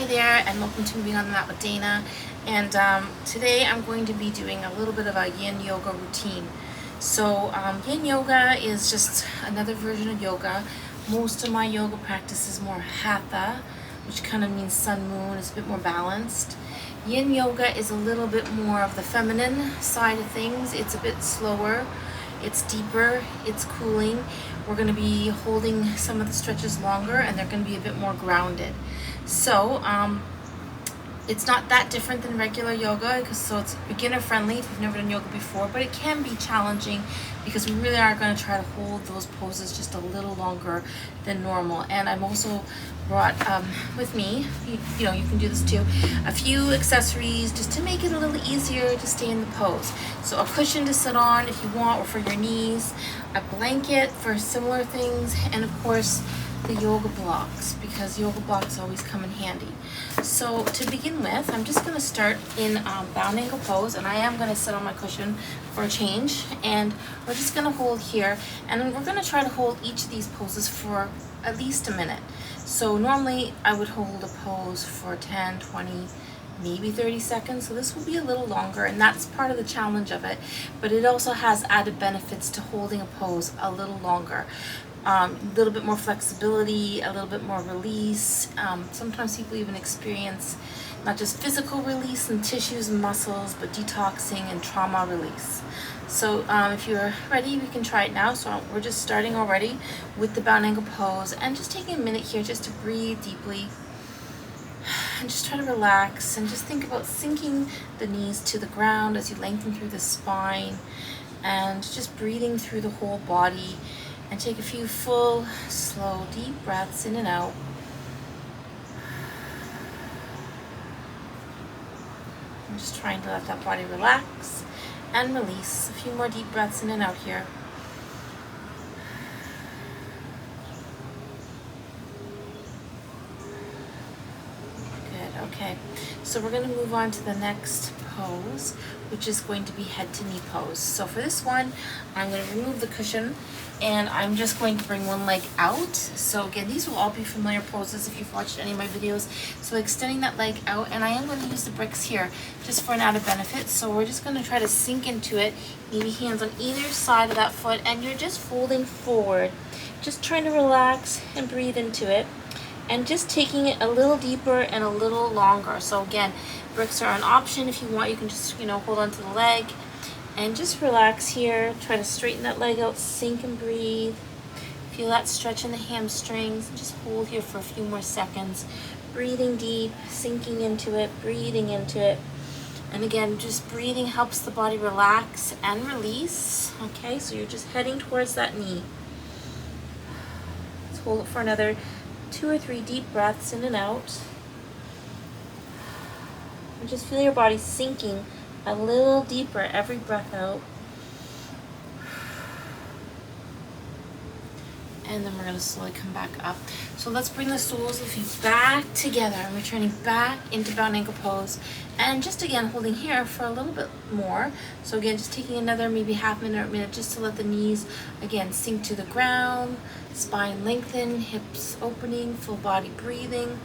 there, and welcome to Moving on the Mat with Dana. And today I'm going to be doing a little bit of a Yin Yoga routine. So Yin Yoga is just another version of yoga. Most of my yoga practice is more Hatha, which kind of means sun, moon. It's a bit more balanced. Yin Yoga is a little bit more of the feminine side of things. It's a bit slower. It's deeper, it's cooling. We're going to be holding some of the stretches longer, and they're going to be a bit more grounded. So it's not that different than regular yoga, so it's beginner friendly if you've never done yoga before, but it can be challenging because we really are going to try to hold those poses just a little longer than normal. And I'm also brought with me, you know, you can do this too, a few accessories just to make it a little easier to stay in the pose. So a cushion to sit on if you want, or for your knees, a blanket for similar things, and of course the yoga blocks, because yoga blocks always come in handy. So to begin with, I'm just going to start in bound ankle pose, and I am going to sit on my cushion for a change, and we're just going to hold here, and we're going to try to hold each of these poses for at least a minute. So normally I would hold a pose for 10, 20, maybe 30 seconds. So this will be a little longer, and that's part of the challenge of it. But it also has added benefits to holding a pose a little longer. A little bit more flexibility, a little bit more release. Sometimes people even experience not just physical release in tissues and muscles, but detoxing and trauma release. So if you're ready, we can try it now. So we're just starting already with the bound ankle pose, and just taking a minute here just to breathe deeply and just try to relax, and just think about sinking the knees to the ground as you lengthen through the spine, and just breathing through the whole body. And take a few full, slow, deep breaths in and out. I'm just trying to let that body relax and release. A few more deep breaths in and out here. Good, okay. So we're going to move on to the next pose, which is going to be head to knee pose. So for this one, I'm going to remove the cushion, and I'm just going to bring one leg out. So again, these will all be familiar poses if you've watched any of my videos. So extending that leg out, and I am going to use the bricks here just for an added benefit. So we're just going to try to sink into it, maybe hands on either side of that foot, and you're just folding forward, just trying to relax and breathe into it, and just taking it a little deeper and a little longer. So again, bricks are an option. If you want, you can just, hold on to the leg and just relax here. Try to straighten that leg out, sink and breathe. Feel that stretch in the hamstrings. Just hold here for a few more seconds. Breathing deep, sinking into it, breathing into it. And again, just breathing helps the body relax and release. Okay, so you're just heading towards that knee. Let's hold it for another 2 or 3 deep breaths in and out. And just feel your body sinking a little deeper every breath out. And then we're going to slowly come back up. So let's bring the soles of the feet back together. I'm returning back into bound ankle pose. And just again, holding here for a little bit more. So again, just taking another maybe half minute or minute just to let the knees, again, sink to the ground. Spine lengthen, hips opening, full body breathing.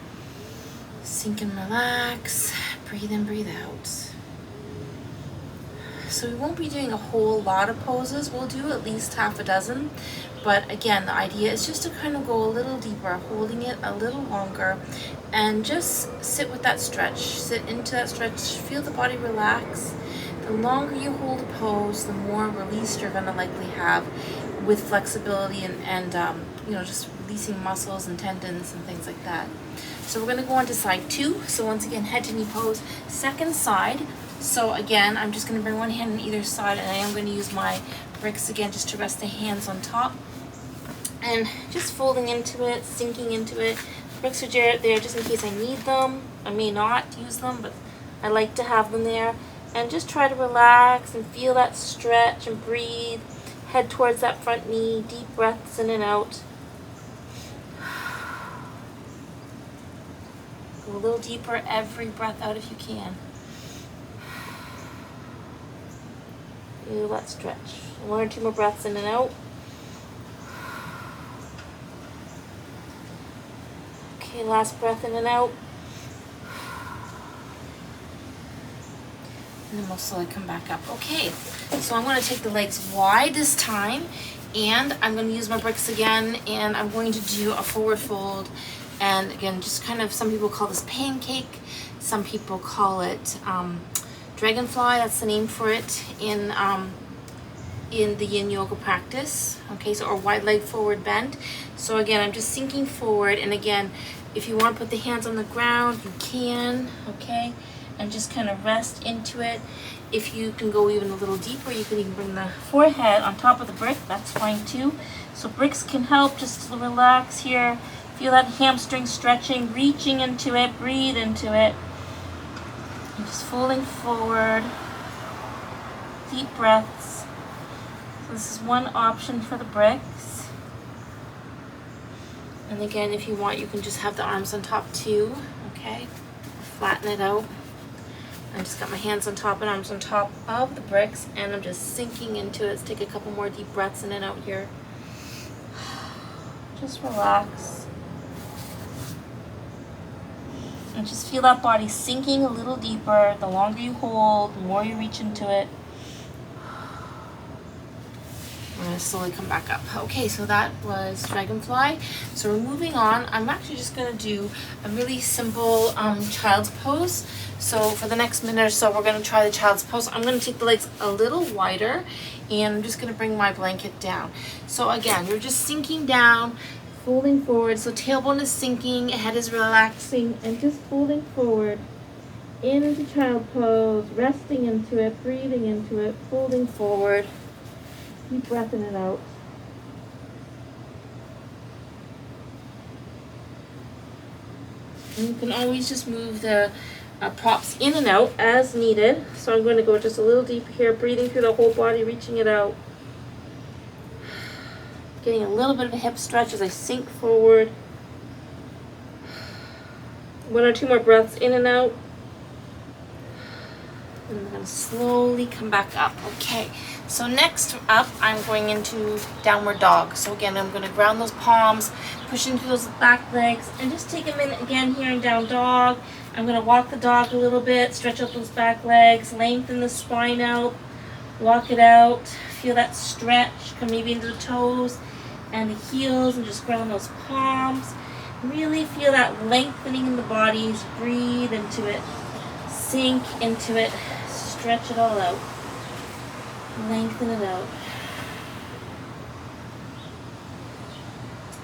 Sink and relax. Breathe in, breathe out. So we won't be doing a whole lot of poses. We'll do at least half a dozen. But again, the idea is just to kind of go a little deeper, holding it a little longer, and just sit with that stretch. Sit into that stretch. Feel the body relax. The longer you hold a pose, the more release you're going to likely have with flexibility and just releasing muscles and tendons and things like that. So we're going to go on to side 2. So once again, head to knee pose, second side. So again, I'm just going to bring one hand on either side, and I am going to use my bricks again just to rest the hands on top. And just folding into it, sinking into it. Bricks are there just in case I need them. I may not use them, but I like to have them there. And just try to relax and feel that stretch and breathe. Head towards that front knee, deep breaths in and out. Go a little deeper every breath out if you can. Feel that stretch. 1 or 2 more breaths in and out. Okay, last breath in and out. And then we'll slowly come back up. Okay, so I'm going to take the legs wide this time, and I'm going to use my bricks again, and I'm going to do a forward fold. And again, just kind of, some people call this pancake, some people call it dragonfly. That's the name for it in the Yin Yoga practice. Okay, so, or wide leg forward bend. So again, I'm just sinking forward, and again, if you want to put the hands on the ground, you can, okay, and just kind of rest into it. If you can go even a little deeper, you can even bring the forehead on top of the brick. That's fine too. So bricks can help just to relax here. Feel that hamstring stretching, reaching into it, breathe into it. And just folding forward. Deep breaths. So this is one option for the bricks. And again, if you want, you can just have the arms on top too, okay? Flatten it out. I just got my hands on top and arms on top of the bricks, and I'm just sinking into it. Let's take a couple more deep breaths in and out here. Just relax. And just feel that body sinking a little deeper. The longer you hold, the more you reach into it. We're going to slowly come back up. Okay, so that was dragonfly. So we're moving on. I'm actually just going to do a really simple child's pose. So for the next minute or so, we're going to try the child's pose. I'm going to take the legs a little wider, and I'm just going to bring my blanket down. So again, you're just sinking down, folding forward. So tailbone is sinking, head is relaxing, and just folding forward into child pose, resting into it, breathing into it, folding forward. Deep breath in and out. And you can always just move the props in and out as needed. So I'm going to go just a little deeper here, breathing through the whole body, reaching it out. Getting a little bit of a hip stretch as I sink forward. One or two more breaths in and out. And I'm going to slowly come back up. Okay, so next up, I'm going into downward dog. So again, I'm going to ground those palms, push into those back legs, and just take a minute again here in down dog. I'm going to walk the dog a little bit, stretch out those back legs, lengthen the spine out, walk it out. Feel that stretch, come maybe into the toes and the heels, and just ground those palms. Really feel that lengthening in the bodies. Breathe into it, sink into it, stretch it all out, lengthen it out.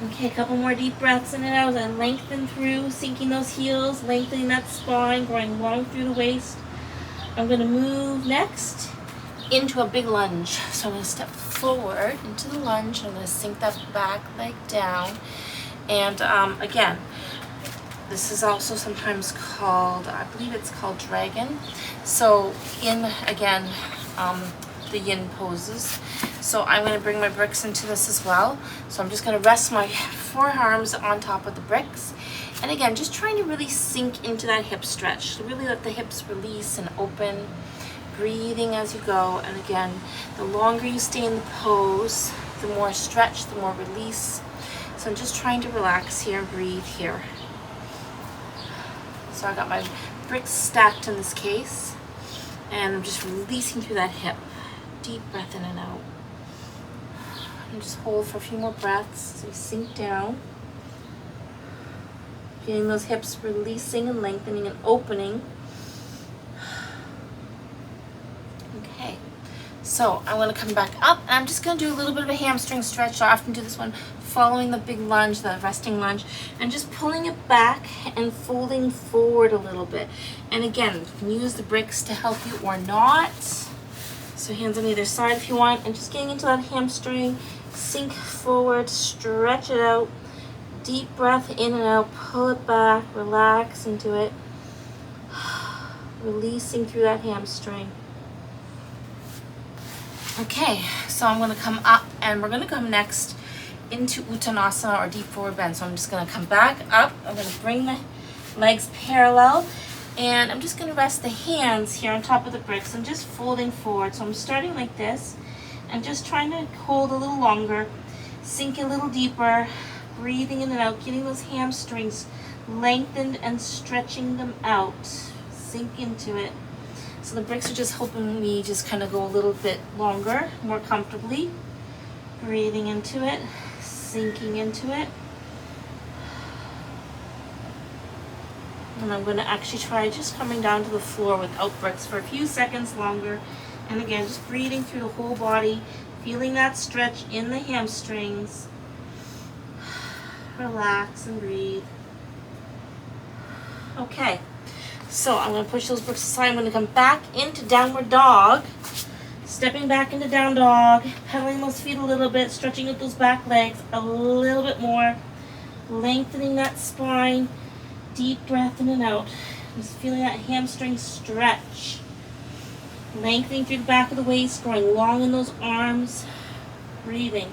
Okay, a couple more deep breaths in and out, and lengthen through, sinking those heels, lengthening that spine, going long through the waist. I'm going to move next into a big lunge. So I'm going to step forward into the lunge. I'm going to sink that back leg down. And again, this is also sometimes called, I believe it's called dragon. So in, again, the yin poses. So I'm going to bring my bricks into this as well. So I'm just going to rest my forearms on top of the bricks. And again, just trying to really sink into that hip stretch. So really let the hips release and open. Breathing as you go. And again, the longer you stay in the pose, the more stretch, the more release. So I'm just trying to relax here, breathe here. So I got my bricks stacked in this case, and I'm just releasing through that hip. Deep breath in and out. And just hold for a few more breaths as we sink down. Feeling those hips releasing and lengthening and opening. Okay, so I'm going to come back up, and I'm just going to do a little bit of a hamstring stretch. I often do this one following the big lunge, the resting lunge, and just pulling it back and folding forward a little bit. And again, you can use the bricks to help you or not. So hands on either side if you want, and just getting into that hamstring, sink forward, stretch it out, deep breath in and out, pull it back, relax into it, releasing through that hamstring. Okay, so I'm going to come up, and we're going to come next into Uttanasana, or deep forward bend. So I'm just going to come back up. I'm going to bring the legs parallel, and I'm just going to rest the hands here on top of the bricks and just folding forward. So I'm starting like this and just trying to hold a little longer, sink a little deeper, breathing in and out, getting those hamstrings lengthened and stretching them out. Sink into it. So the bricks are just helping me just kind of go a little bit longer, more comfortably. Breathing into it, sinking into it. And I'm going to actually try just coming down to the floor without bricks for a few seconds longer. And again, just breathing through the whole body, feeling that stretch in the hamstrings. Relax and breathe. Okay, so I'm going to push those bricks aside. I'm going to come back into downward dog. Stepping back into down dog, pedaling those feet a little bit, stretching out those back legs a little bit more, lengthening that spine. Deep breath in and out. Just feeling that hamstring stretch. Lengthening through the back of the waist, growing long in those arms. Breathing.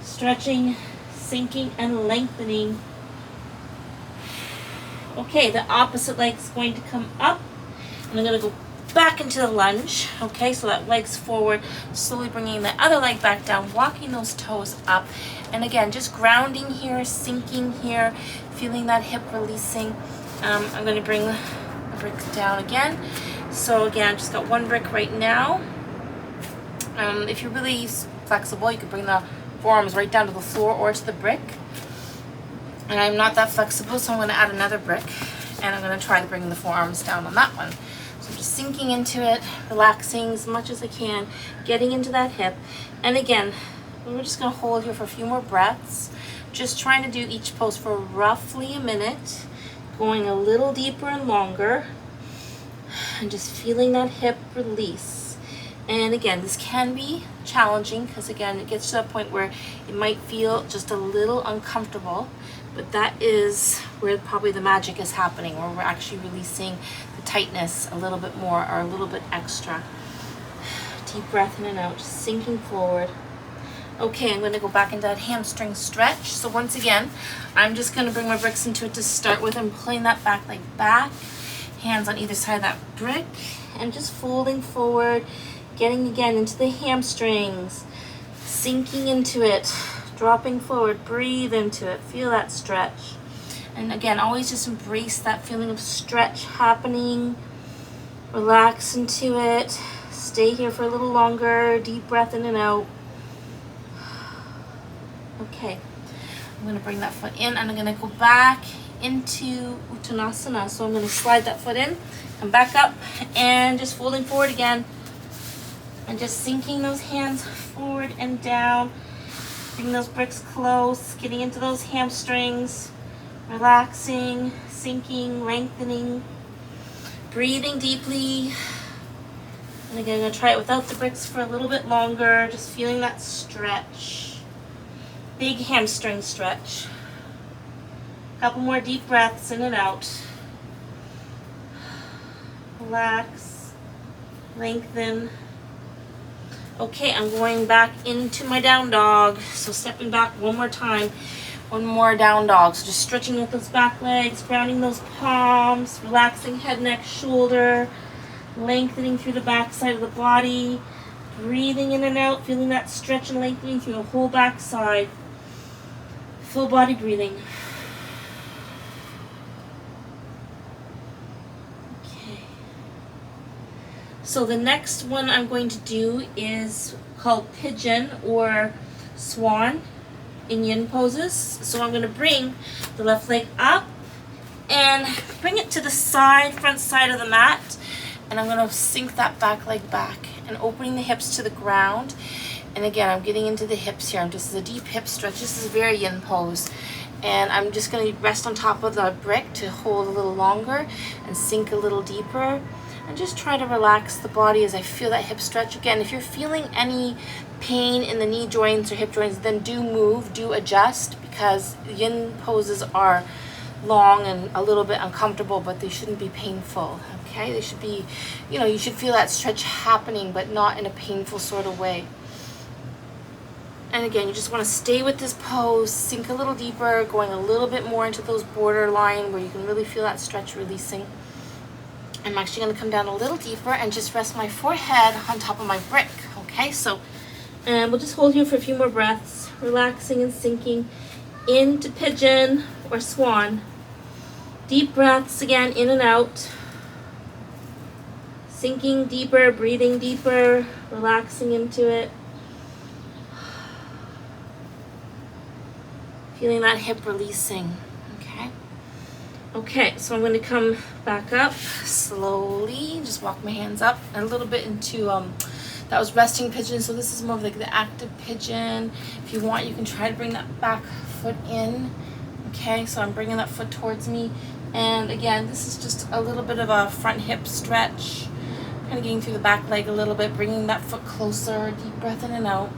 Stretching, sinking, and lengthening. Okay, the opposite leg's going to come up. And I'm going to go back into the lunge. Okay, so that leg's forward. Slowly bringing the other leg back down, walking those toes up. And again, just grounding here, sinking here, feeling that hip releasing. I'm going to bring the brick down again. So again, just got one brick right now. If you're really flexible, you could bring the forearms right down to the floor or to the brick. And I'm not that flexible, so I'm going to add another brick. And I'm going to try to bring the forearms down on that one. So I'm just sinking into it, relaxing as much as I can, getting into that hip. And again, we're just going to hold here for a few more breaths. Just trying to do each pose for roughly a minute, going a little deeper and longer, and just feeling that hip release. And again, this can be challenging because again, it gets to that point where it might feel just a little uncomfortable, but that is where probably the magic is happening, where we're actually releasing the tightness a little bit more or a little bit extra. Deep breath in and out, just sinking forward. Okay, I'm going to go back into that hamstring stretch. So once again, I'm just going to bring my bricks into it to start with. I'm pulling that back leg back, hands on either side of that brick, and just folding forward, getting again into the hamstrings, sinking into it, dropping forward, breathe into it, feel that stretch. And again, always just embrace that feeling of stretch happening, relax into it, stay here for a little longer, deep breath in and out. Okay, I'm going to bring that foot in and I'm going to go back into Uttanasana. So I'm going to slide that foot in, come back up, and just folding forward again. And just sinking those hands forward and down. Bring those bricks close, getting into those hamstrings. Relaxing, sinking, lengthening. Breathing deeply. And again, I'm going to try it without the bricks for a little bit longer. Just feeling that stretch. Big hamstring stretch. Couple more deep breaths in and out. Relax, lengthen. Okay, I'm going back into my down dog. So stepping back one more time. One more down dog. So just stretching out those back legs, grounding those palms, relaxing head, neck, shoulder, lengthening through the back side of the body, breathing in and out, feeling that stretch and lengthening through the whole back side. Full body breathing. Okay. So the next one I'm going to do is called pigeon or swan in yin poses. So I'm going to bring the left leg up and bring it to the side, front side of the mat. And I'm going to sink that back leg back and opening the hips to the ground. And again, I'm getting into the hips here. This is a deep hip stretch. This is a very yin pose. And I'm just going to rest on top of the brick to hold a little longer and sink a little deeper. And just try to relax the body as I feel that hip stretch. Again, if you're feeling any pain in the knee joints or hip joints, then do move, do adjust, because yin poses are long and a little bit uncomfortable, but they shouldn't be painful. Okay, they should be, you should feel that stretch happening, but not in a painful sort of way. And again, you just want to stay with this pose, sink a little deeper, going a little bit more into those borderline where you can really feel that stretch releasing. I'm actually going to come down a little deeper and just rest my forehead on top of my brick. Okay, so we'll just hold here for a few more breaths, relaxing and sinking into pigeon or swan. Deep breaths again, in and out. Sinking deeper, breathing deeper, relaxing into it. Feeling that hip releasing, okay? Okay, so I'm going to come back up slowly. Just walk my hands up and a little bit into, that was resting pigeon, so this is more of like the active pigeon. If you want, you can try to bring that back foot in. Okay, so I'm bringing that foot towards me. And again, this is just a little bit of a front hip stretch. Kind of getting through the back leg a little bit, bringing that foot closer. Deep breath in and out.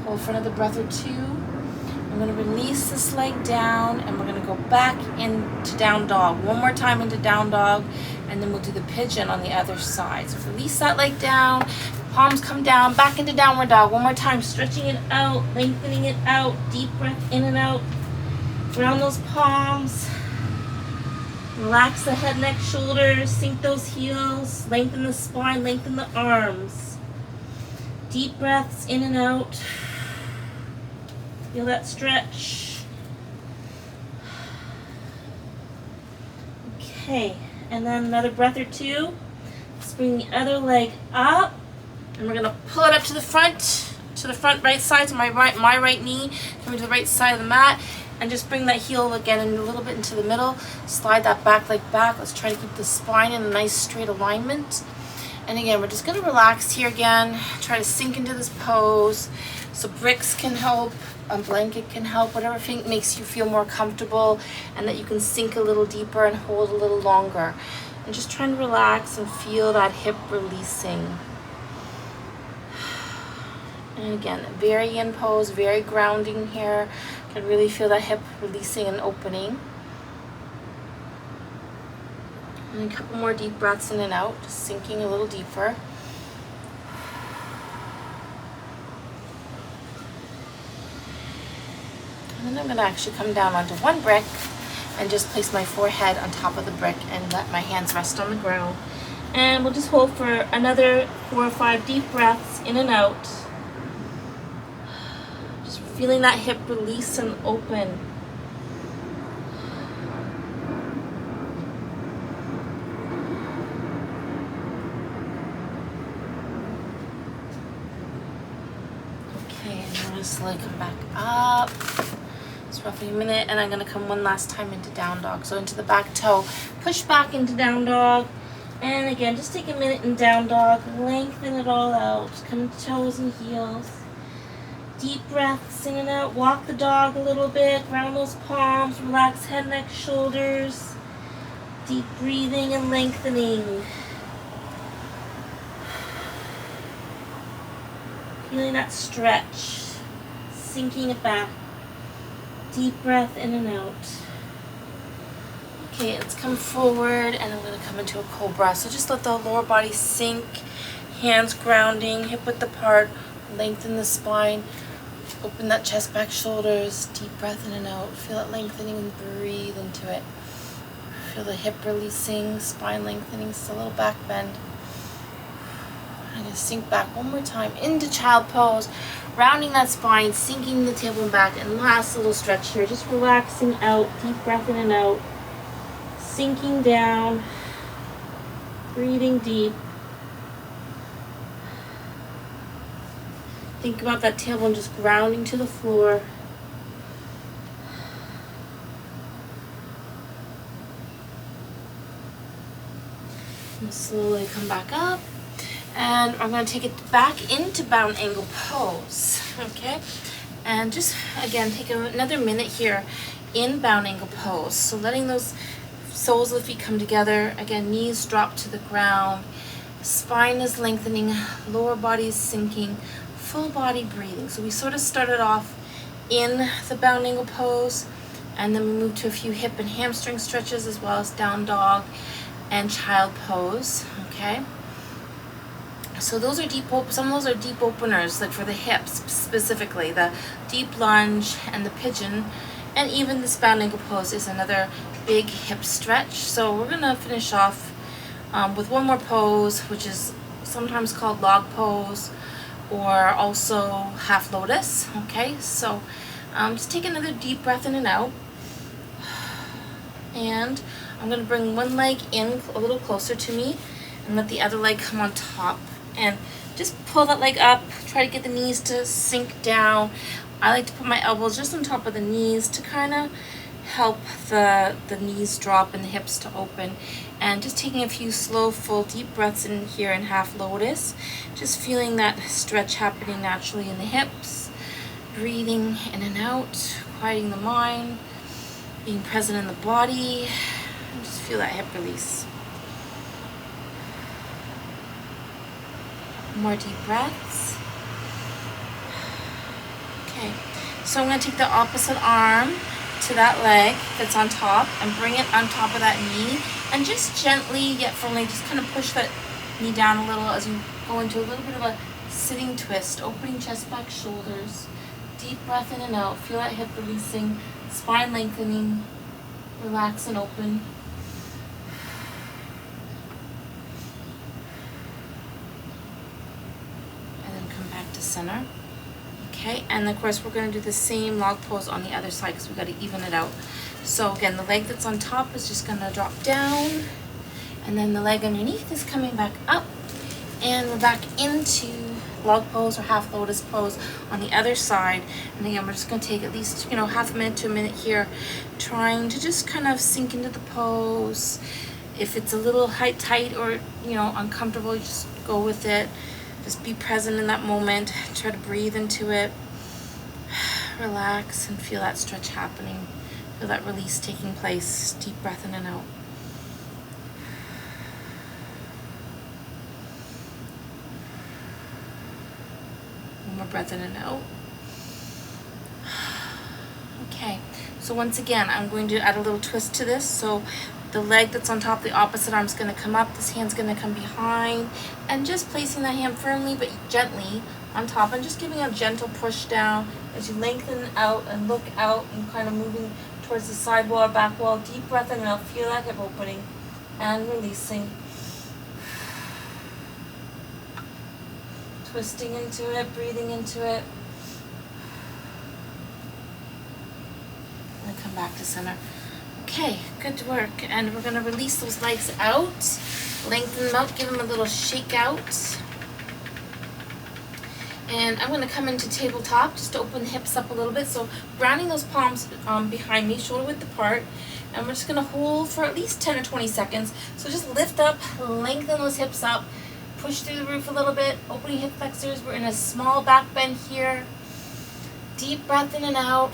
Hold for another breath or two. I'm going to release this leg down, and we're going to go back into down dog. One more time into down dog, and then we'll do the pigeon on the other side. So release that leg down, palms come down, back into downward dog. One more time, stretching it out, lengthening it out. Deep breath in and out. Round those palms. Relax the head, neck, shoulders. Sink those heels. Lengthen the spine, lengthen the arms. Deep breaths in and out. Feel that stretch. Okay, and then another breath or two. Let's bring the other leg up, and we're gonna pull it up to the front right side, so my right knee coming to the right side of the mat, and just bring that heel again a little bit into the middle. Slide that back leg back. Let's try to keep the spine in a nice straight alignment. And again, we're just gonna relax here again. Try to sink into this pose. So bricks can help, a blanket can help, whatever makes you feel more comfortable and that you can sink a little deeper and hold a little longer. And just trying to relax and feel that hip releasing. And again, very yin pose, very grounding here. Can really feel that hip releasing and opening. And a couple more deep breaths in and out, just sinking a little deeper. And then I'm going to actually come down onto one brick and just place my forehead on top of the brick and let my hands rest on the ground. And we'll just hold for another 4 or 5 deep breaths in and out. Just feeling that hip release and open. Okay, and I'm going to slowly come back up. It's roughly a minute, and I'm going to come one last time into down dog. So into the back toe, push back into down dog. And again, just take a minute in down dog, lengthen it all out, come to toes and heels. Deep breaths in and out, walk the dog a little bit, round those palms, relax head, neck, shoulders. Deep breathing and lengthening. Feeling that stretch, sinking it back. Deep breath in and out. Okay, let's come forward, and I'm going to come into a cobra. So just let the lower body sink, hands grounding, hip width apart, lengthen the spine, open that chest, back, shoulders, deep breath in and out. Feel it lengthening and breathe into it. Feel the hip releasing, spine lengthening, just a little back bend. I'm going to sink back one more time into child pose, rounding that spine, sinking the tailbone back, and last little stretch here, just relaxing out, deep breath in and out. Sinking down, breathing deep. Think about that tailbone just grounding to the floor. And slowly come back up. And I'm going to take it back into bound angle pose. Okay? And just, again, take another minute here in bound angle pose. So letting those soles of the feet come together. Again, knees drop to the ground. Spine is lengthening. Lower body is sinking. Full body breathing. So we sort of started off in the bound angle pose. And then we moved to a few hip and hamstring stretches as well as down dog and child pose. Okay? So those are some of those are deep openers, like for the hips specifically. The deep lunge and the pigeon. And even this bound angle pose is another big hip stretch. So we're going to finish off with one more pose, which is sometimes called log pose or also half lotus. Okay, so just take another deep breath in and out. And I'm going to bring one leg in a little closer to me. and let the other leg come on top. And just pull that leg up, try to get the knees to sink down. I like to put my elbows just on top of the knees to kind of help the knees drop and the hips to open. And just taking a few slow, full, deep breaths in here in half lotus. Just feeling that stretch happening naturally in the hips. Breathing in and out, quieting the mind, being present in the body. And just feel that hip release. More deep breaths. Okay, so I'm going to take the opposite arm to that leg that's on top and bring it on top of that knee, and just gently yet firmly just kind of push that knee down a little as you go into a little bit of a sitting twist, opening chest, back, shoulders. Deep breath in and out. Feel that hip releasing, spine lengthening, relax and open. And then come back to center. Okay, and of course we're going to do the same log pose on the other side because we've got to even it out. So again, the leg that's on top is just going to drop down, and then the leg underneath is coming back up, and we're back into log pose or half lotus pose on the other side. And again, we're just going to take at least half a minute to a minute here, trying to just kind of sink into the pose. If it's a little tight or uncomfortable, you just go with it. Just be present in that moment. Try to breathe into it. Relax and feel that stretch happening. Feel that release taking place. Deep breath in and out. One more breath in and out. Okay, so once again, I'm going to add a little twist to this. So the leg that's on top, the opposite arm's going to come up, this hand's going to come behind, and just placing that hand firmly but gently on top, and just giving a gentle push down as you lengthen out and look out and kind of moving towards the side wall or back wall. Deep breath in and out. Feel that hip opening and releasing. Twisting into it, breathing into it. And then come back to center. Okay, good work. And we're going to release those legs out. Lengthen them out, give them a little shake out. And I'm going to come into tabletop, just to open the hips up a little bit. So grounding those palms behind me, shoulder width apart. And we're just going to hold for at least 10 or 20 seconds. So just lift up, lengthen those hips up, push through the roof a little bit, opening hip flexors. We're in a small back bend here. Deep breath in and out.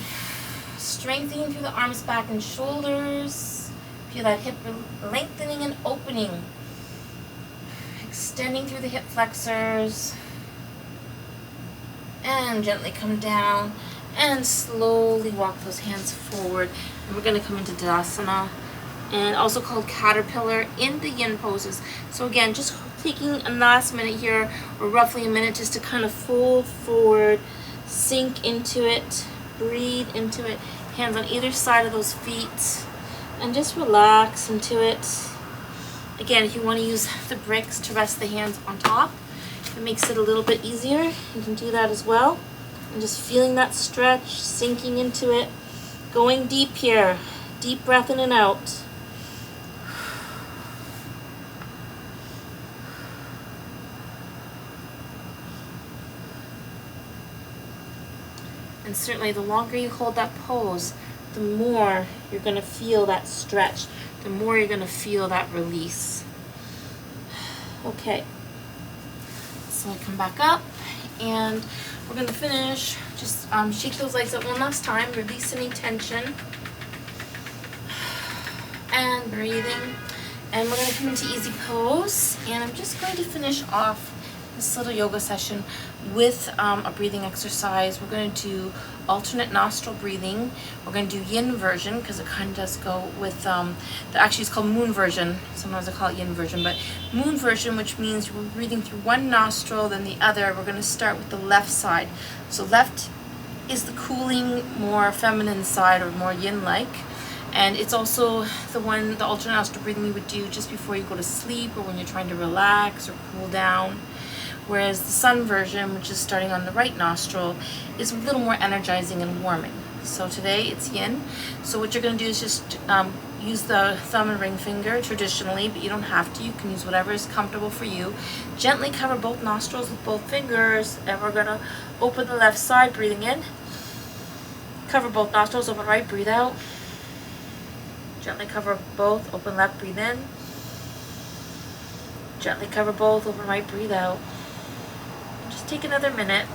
Strengthening through the arms, back, and shoulders. Feel that hip lengthening and opening. Extending through the hip flexors. And gently come down and slowly walk those hands forward. And we're going to come into Tadasana, and also called caterpillar in the yin poses. So again, just taking a last minute here, or roughly a minute, just to kind of fold forward, sink into it, breathe into it. Hands on either side of those feet, and just relax into it. Again, if you want to use the bricks to rest the hands on top, it makes it a little bit easier. You can do that as well. And just feeling that stretch, sinking into it, going deep here. Deep breath in and out. And certainly the longer you hold that pose, the more you're going to feel that stretch, the more you're going to feel that release. Okay, so I come back up, and we're going to finish. Just shake those legs out one last time, release any tension, and breathing. And we're going to come into easy pose, and I'm just going to finish off this little yoga session with a breathing exercise. We're going to do alternate nostril breathing. We're going to do yin version because it kind of does go with actually it's called moon version. Sometimes I call it yin version, but moon version, which means we're breathing through one nostril then the other. We're going to start with the left side. So left is the cooling, more feminine side, or more yin-like. And it's also the alternate nostril breathing you would do just before you go to sleep, or when you're trying to relax or cool down. Whereas the sun version, which is starting on the right nostril, is a little more energizing and warming. So today it's yin. So what you're going to do is just use the thumb and ring finger traditionally, but you don't have to. You can use whatever is comfortable for you. Gently cover both nostrils with both fingers, and we're gonna open the left side, breathing in. Cover both nostrils, open right, breathe out. Gently cover both, open left, breathe in. Gently cover both, open right, breathe out. Just take another minute.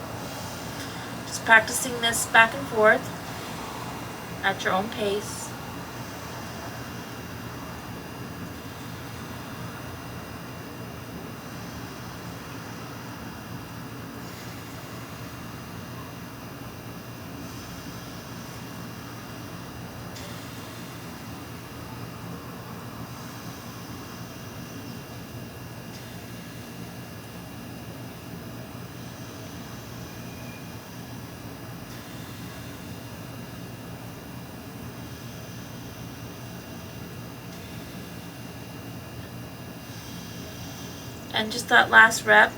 Just practicing this back and forth at your own pace. And just that last rep.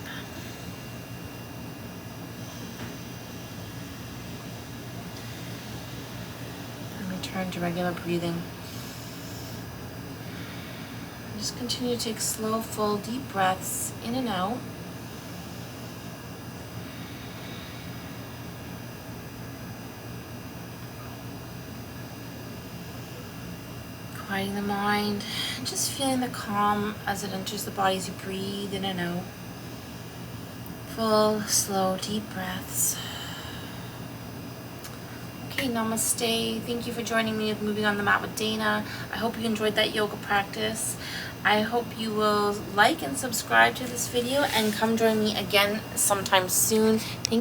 And return to regular breathing. Just continue to take slow, full, deep breaths in and out. Quieting the mind, just feeling the calm as it enters the body as you breathe in and out. Full, slow, deep breaths. Okay, namaste. Thank you for joining me with Moving on the Mat with Dana. I hope you enjoyed that yoga practice. I hope you will like and subscribe to this video and come join me again sometime soon. Thank